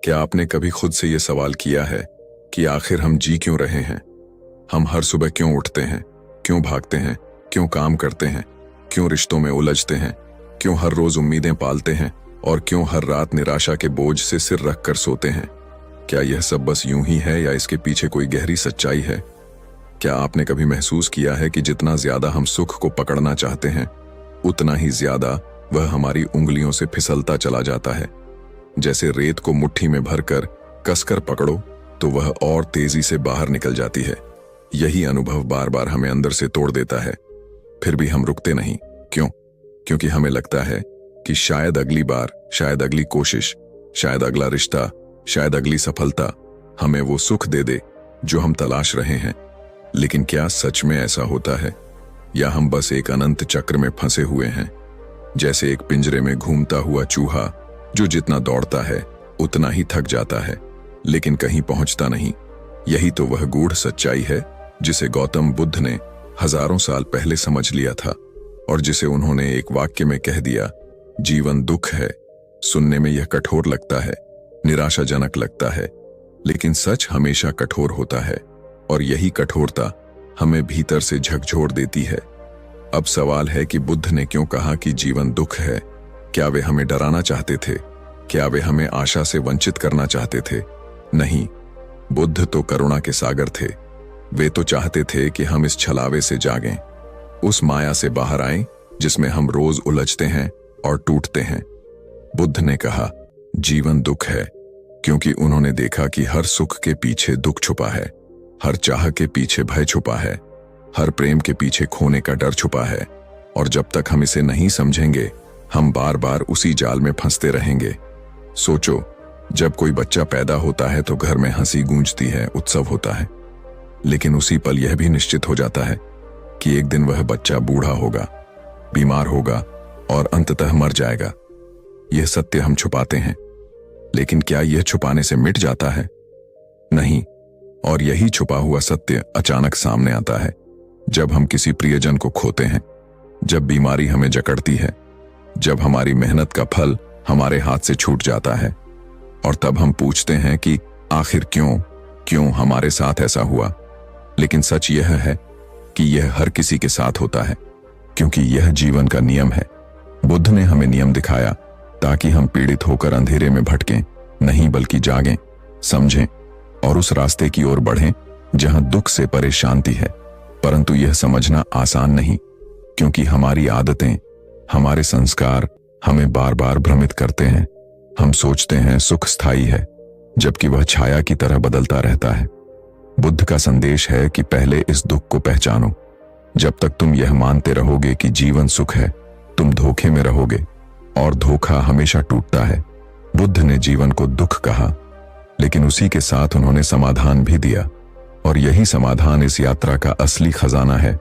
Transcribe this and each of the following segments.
क्या आपने कभी खुद से ये सवाल किया है कि आखिर हम जी क्यों रहे हैं? हम हर सुबह क्यों उठते हैं, क्यों भागते हैं, क्यों काम करते हैं, क्यों रिश्तों में उलझते हैं, क्यों हर रोज उम्मीदें पालते हैं और क्यों हर रात निराशा के बोझ से सिर रखकर सोते हैं? क्या यह सब बस यूं ही है या इसके पीछे कोई गहरी सच्चाई है? क्या आपने कभी महसूस किया है कि जितना ज्यादा हम सुख को पकड़ना चाहते हैं, उतना ही ज्यादा वह हमारी उंगलियों से फिसलता चला जाता है? जैसे रेत को मुट्ठी में भरकर कसकर पकड़ो तो वह और तेजी से बाहर निकल जाती है। यही अनुभव बार बार हमें अंदर से तोड़ देता है। फिर भी हम रुकते नहीं। क्यों? क्योंकि हमें लगता है कि शायद अगली बार, शायद अगली कोशिश, शायद अगला रिश्ता, शायद अगली सफलता हमें वो सुख दे दे जो हम तलाश रहे हैं। लेकिन क्या सच में ऐसा होता है, या हम बस एक अनंत चक्र में फंसे हुए हैं? जैसे एक पिंजरे में घूमता हुआ चूहा जो जितना दौड़ता है उतना ही थक जाता है, लेकिन कहीं पहुंचता नहीं। यही तो वह गूढ़ सच्चाई है जिसे गौतम बुद्ध ने हजारों साल पहले समझ लिया था और जिसे उन्होंने एक वाक्य में कह दिया, जीवन दुख है। सुनने में यह कठोर लगता है, निराशाजनक लगता है, लेकिन सच हमेशा कठोर होता है और यही कठोरता हमें भीतर से झकझोर देती है। अब सवाल है कि बुद्ध ने क्यों कहा कि जीवन दुख है? क्या वे हमें डराना चाहते थे? क्या वे हमें आशा से वंचित करना चाहते थे? नहीं, बुद्ध तो करुणा के सागर थे। वे तो चाहते थे कि हम इस छलावे से जागें, उस माया से बाहर आएं जिसमें हम रोज उलझते हैं और टूटते हैं। बुद्ध ने कहा जीवन दुख है क्योंकि उन्होंने देखा कि हर सुख के पीछे दुख छुपा है, हर चाह के पीछे भय छुपा है, हर प्रेम के पीछे खोने का डर छुपा है, और जब तक हम इसे नहीं समझेंगे हम बार बार उसी जाल में फंसते रहेंगे। सोचो, जब कोई बच्चा पैदा होता है तो घर में हंसी गूंजती है, उत्सव होता है, लेकिन उसी पल यह भी निश्चित हो जाता है कि एक दिन वह बच्चा बूढ़ा होगा, बीमार होगा और अंततः मर जाएगा। यह सत्य हम छुपाते हैं, लेकिन क्या यह छुपाने से मिट जाता है? नहीं, और यही छुपा हुआ सत्य अचानक सामने आता है जब हम किसी प्रियजन को खोते हैं, जब बीमारी हमें जकड़ती है, जब हमारी मेहनत का फल हमारे हाथ से छूट जाता है, और तब हम पूछते हैं कि आखिर क्यों हमारे साथ ऐसा हुआ। लेकिन सच यह है कि यह हर किसी के साथ होता है, क्योंकि यह जीवन का नियम है। बुद्ध ने हमें नियम दिखाया ताकि हम पीड़ित होकर अंधेरे में भटकें नहीं, बल्कि जागें, समझें और उस रास्ते की ओर बढ़ें जहां दुख से परे शांति है। परंतु यह समझना आसान नहीं, क्योंकि हमारी आदतें, हमारे संस्कार हमें बार बार भ्रमित करते हैं। हम सोचते हैं सुख स्थायी है, जबकि वह छाया की तरह बदलता रहता है। बुद्ध का संदेश है कि पहले इस दुख को पहचानो। जब तक तुम यह मानते रहोगे कि जीवन सुख है, तुम धोखे में रहोगे, और धोखा हमेशा टूटता है। बुद्ध ने जीवन को दुख कहा, लेकिन उसी के साथ उन्होंने समाधान भी दिया, और यही समाधान इस यात्रा का असली खजाना है।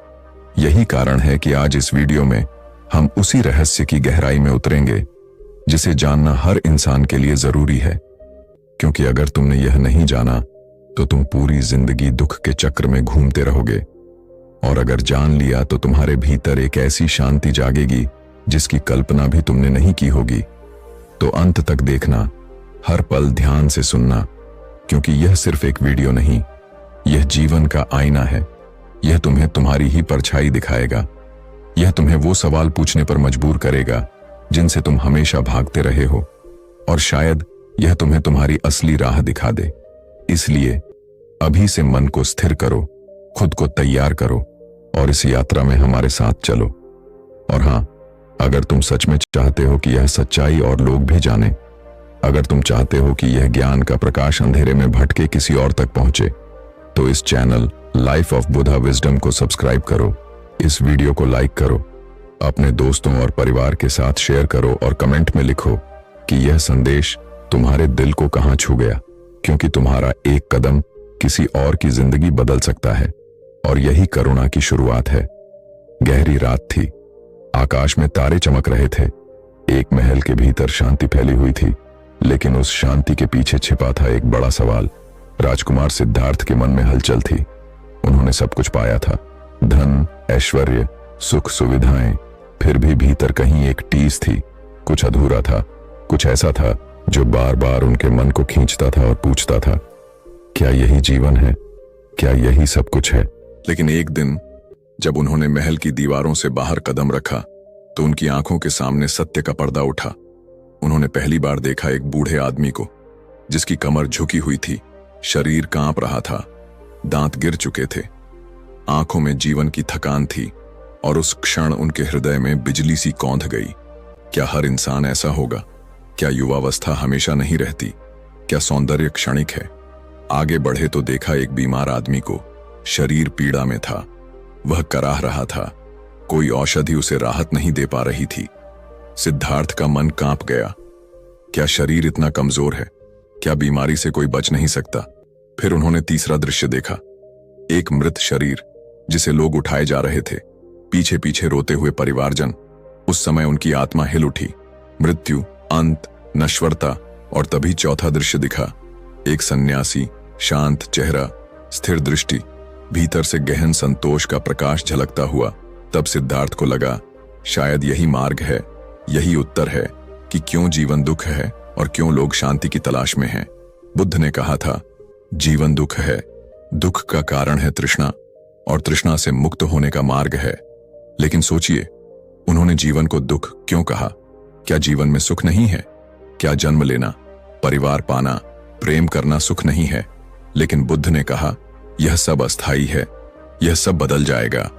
यही कारण है कि आज इस वीडियो में हम उसी रहस्य की गहराई में उतरेंगे जिसे जानना हर इंसान के लिए जरूरी है। क्योंकि अगर तुमने यह नहीं जाना तो तुम पूरी जिंदगी दुख के चक्र में घूमते रहोगे, और अगर जान लिया तो तुम्हारे भीतर एक ऐसी शांति जागेगी जिसकी कल्पना भी तुमने नहीं की होगी। तो अंत तक देखना, हर पल ध्यान से सुनना, क्योंकि यह सिर्फ एक वीडियो नहीं, यह जीवन का आईना है। यह तुम्हें तुम्हारी ही परछाई दिखाएगा। यह तुम्हें वो सवाल पूछने पर मजबूर करेगा जिनसे तुम हमेशा भागते रहे हो, और शायद यह तुम्हें तुम्हारी असली राह दिखा दे। इसलिए अभी से मन को स्थिर करो, खुद को तैयार करो और इस यात्रा में हमारे साथ चलो। और हां, अगर तुम सच में चाहते हो कि यह सच्चाई और लोग भी जाने, अगर तुम चाहते हो कि यह ज्ञान का प्रकाश अंधेरे में भटके किसी और तक पहुंचे, तो इस channel life of Buddha wisdom को सब्सक्राइब करो, इस वीडियो को लाइक करो, अपने दोस्तों और परिवार के साथ शेयर करो और कमेंट में लिखो कि यह संदेश तुम्हारे दिल को कहां छू गया, क्योंकि तुम्हारा एक कदम किसी और की जिंदगी बदल सकता है। और यही करुणा की शुरुआत है। गहरी रात थी, आकाश में तारे चमक रहे थे, एक महल के भीतर शांति फैली हुई थी, लेकिन उस शांति के पीछे छिपा था एक बड़ा सवाल। राजकुमार सिद्धार्थ के मन में हलचल थी। उन्होंने सब कुछ पाया था, धन, ऐश्वर्य, सुख, सुविधाएं, फिर भी भीतर कहीं एक टीस थी। कुछ अधूरा था, कुछ ऐसा था जो बार बार उनके मन को खींचता था और पूछता था, क्या यही जीवन है? क्या यही सब कुछ है? लेकिन एक दिन जब उन्होंने महल की दीवारों से बाहर कदम रखा तो उनकी आंखों के सामने सत्य का पर्दा उठा। उन्होंने पहली बार देखा एक बूढ़े आदमी को, जिसकी कमर झुकी हुई थी, शरीर कांप रहा था, दांत गिर चुके थे, आंखों में जीवन की थकान थी, और उस क्षण उनके हृदय में बिजली सी कौंध गई। क्या हर इंसान ऐसा होगा? क्या युवावस्था हमेशा नहीं रहती? क्या सौंदर्य क्षणिक है? आगे बढ़े तो देखा एक बीमार आदमी को, शरीर पीड़ा में था, वह कराह रहा था, कोई औषधि उसे राहत नहीं दे पा रही थी। सिद्धार्थ का मन कांप गया। क्या शरीर इतना कमजोर है? क्या बीमारी से कोई बच नहीं सकता? फिर उन्होंने तीसरा दृश्य देखा, एक मृत शरीर जिसे लोग उठाए जा रहे थे, पीछे पीछे रोते हुए परिवारजन। उस समय उनकी आत्मा हिल उठी। मृत्यु, अंत, नश्वरता, और तभी चौथा दृश्य दिखा, एक सन्यासी, शांत चेहरा, स्थिर दृष्टि, भीतर से गहन संतोष का प्रकाश झलकता हुआ। तब सिद्धार्थ को लगा, शायद यही मार्ग है, यही उत्तर है कि क्यों जीवन दुख है और क्यों लोग शांति की तलाश में हैं। बुद्ध ने कहा था, जीवन दुख है, दुख का कारण है तृष्णा, और तृष्णा से मुक्त होने का मार्ग है। लेकिन सोचिए, उन्होंने जीवन को दुख क्यों कहा? क्या जीवन में सुख नहीं है? क्या जन्म लेना, परिवार पाना, प्रेम करना सुख नहीं है? लेकिन बुद्ध ने कहा, यह सब अस्थाई है, यह सब बदल जाएगा।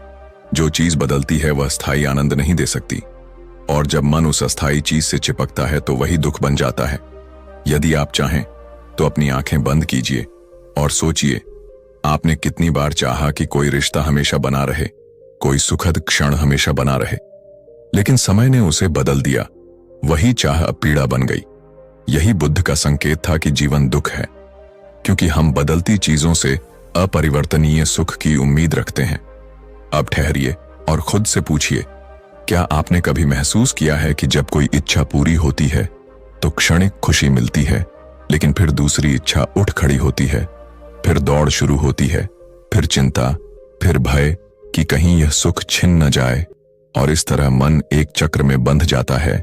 जो चीज बदलती है वह स्थायी आनंद नहीं दे सकती, और जब मन उस अस्थाई चीज से चिपकता है तो वही दुख बन जाता है। यदि आप चाहें तो अपनी आंखें बंद कीजिए और सोचिए, आपने कितनी बार चाहा कि कोई रिश्ता हमेशा बना रहे, कोई सुखद क्षण हमेशा बना रहे, लेकिन समय ने उसे बदल दिया। वही चाह अब पीड़ा बन गई। यही बुद्ध का संकेत था कि जीवन दुख है, क्योंकि हम बदलती चीजों से अपरिवर्तनीय सुख की उम्मीद रखते हैं। अब ठहरिए और खुद से पूछिए, क्या आपने कभी महसूस किया है कि जब कोई इच्छा पूरी होती है तो क्षणिक खुशी मिलती है, लेकिन फिर दूसरी इच्छा उठ खड़ी होती है, फिर दौड़ शुरू होती है, फिर चिंता, फिर भय कि कहीं यह सुख छिन न जाए, और इस तरह मन एक चक्र में बंध जाता है।